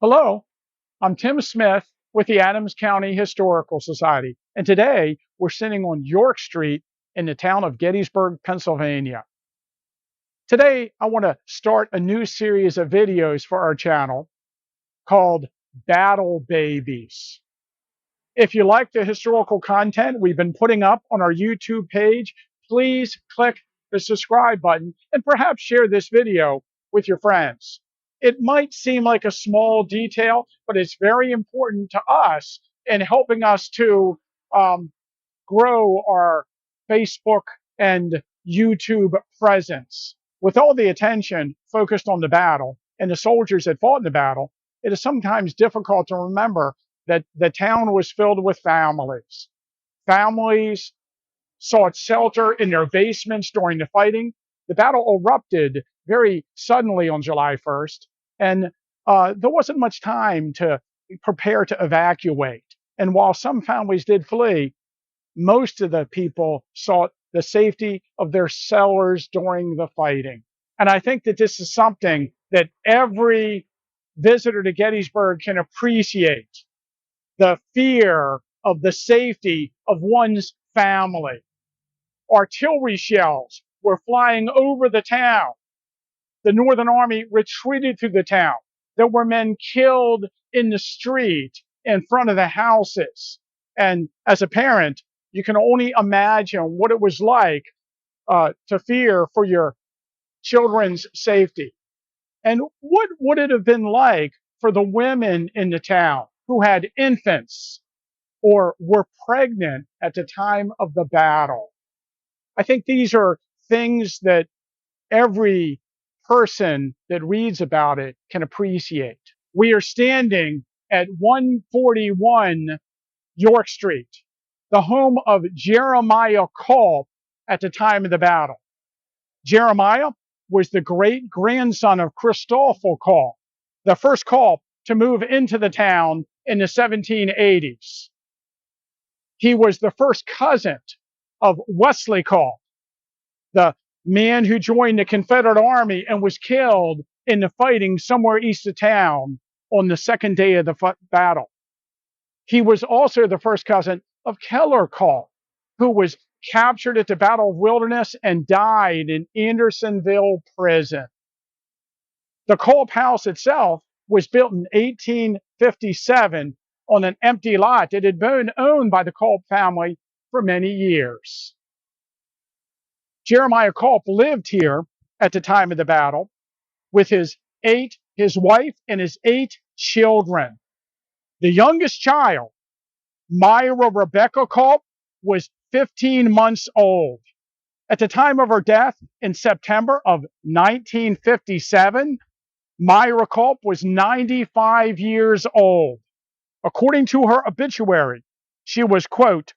Hello, I'm Tim Smith with the Adams County Historical Society, and today we're sitting on York Street in the town of Gettysburg, Pennsylvania. Today, I want to start a new series of videos for our channel called Battle Babies. If you like the historical content we've been putting up on our YouTube page, please click the subscribe button and perhaps share this video with your friends. It might seem like a small detail, but it's very important to us in helping us to grow our Facebook and YouTube presence. With all the attention focused on the battle and the soldiers that fought in the battle, it is sometimes difficult to remember that the town was filled with families. Families sought shelter in their basements during the fighting. The battle erupted very suddenly on July 1st, and there wasn't much time to prepare to evacuate. And while some families did flee, most of the people sought the safety of their cellars during the fighting. And I think that this is something that every visitor to Gettysburg can appreciate, the fear of the safety of one's family. Artillery shells were flying over the town. The Northern Army retreated through the town. There were men killed in the street in front of the houses. And as a parent, you can only imagine what it was like to fear for your children's safety. And what would it have been like for the women in the town who had infants or were pregnant at the time of the battle? I think these are things that every person that reads about it can appreciate. We are standing at 141 York Street, the home of Jeremiah Culp at the time of the battle. Jeremiah was the great-grandson of Christoffel Culp, the first Culp to move into the town in the 1780s. He was the first cousin of Wesley Culp, the man who joined the Confederate Army and was killed in the fighting somewhere east of town on the second day of the battle. He was also the first cousin of Keller Culp, who was captured at the Battle of Wilderness and died in Andersonville prison. The Culp house itself was built in 1857 on an empty lot that had been owned by the Culp family for many years. Jeremiah Culp lived here at the time of the battle with his wife and his 8 children. The youngest child, Myra Rebecca Culp, was 15 months old. At the time of her death in September of 1957, Myra Culp was 95 years old. According to her obituary, she was, quote,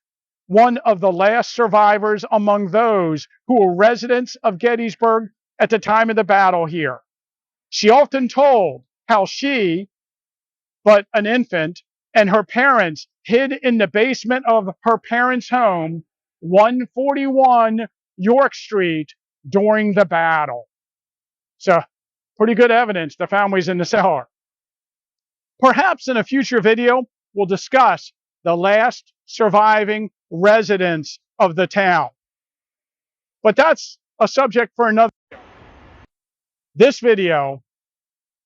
one of the last survivors among those who were residents of Gettysburg at the time of the battle here. She often told how she, but an infant, and her parents hid in the basement of her parents' home, 141 York Street, during the battle. So, pretty good evidence the family's in the cellar. Perhaps in a future video, we'll discuss the last surviving residents of the town. But that's a subject for another video. This video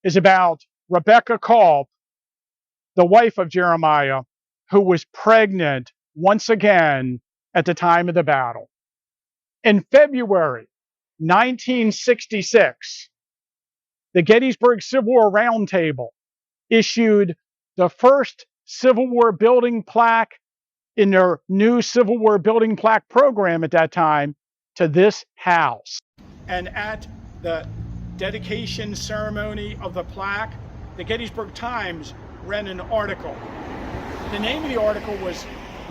is about Rebecca Culp, the wife of Jeremiah, who was pregnant once again at the time of the battle. In February 1966, the Gettysburg Civil War Roundtable issued the first Civil War building plaque in their new Civil War building plaque program at that time to this house. And at the dedication ceremony of the plaque, the Gettysburg Times ran an article. The name of the article was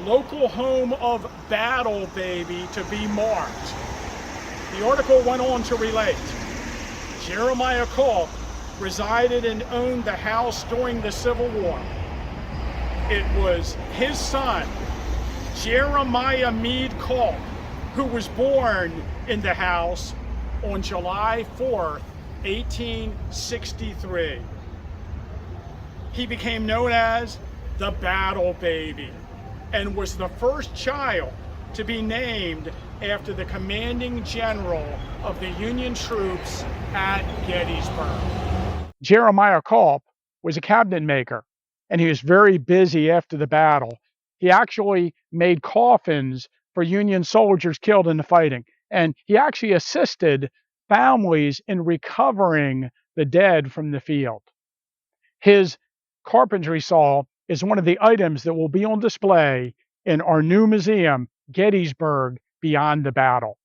Local Home of Battle Baby to be Marked. The article went on to relate, Jeremiah Culp resided and owned the house during the Civil War. It was his son, Jeremiah Mead Culp, who was born in the house on July 4th, 1863. He became known as the Battle Baby and was the first child to be named after the commanding general of the Union troops at Gettysburg. Jeremiah Culp was a cabinet maker, and he was very busy after the battle. He actually made coffins for Union soldiers killed in the fighting, and he actually assisted families in recovering the dead from the field. His carpentry saw is one of the items that will be on display in our new museum, Gettysburg, Beyond the Battle.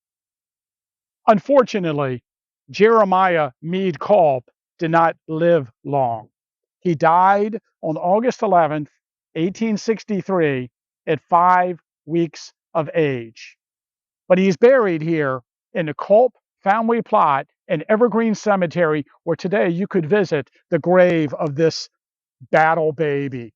Unfortunately, Jeremiah Mead Culp did not live long. He died on August 11th, 1863, at 5 weeks of age. But he's buried here in the Culp family plot in Evergreen Cemetery, where today you could visit the grave of this battle baby.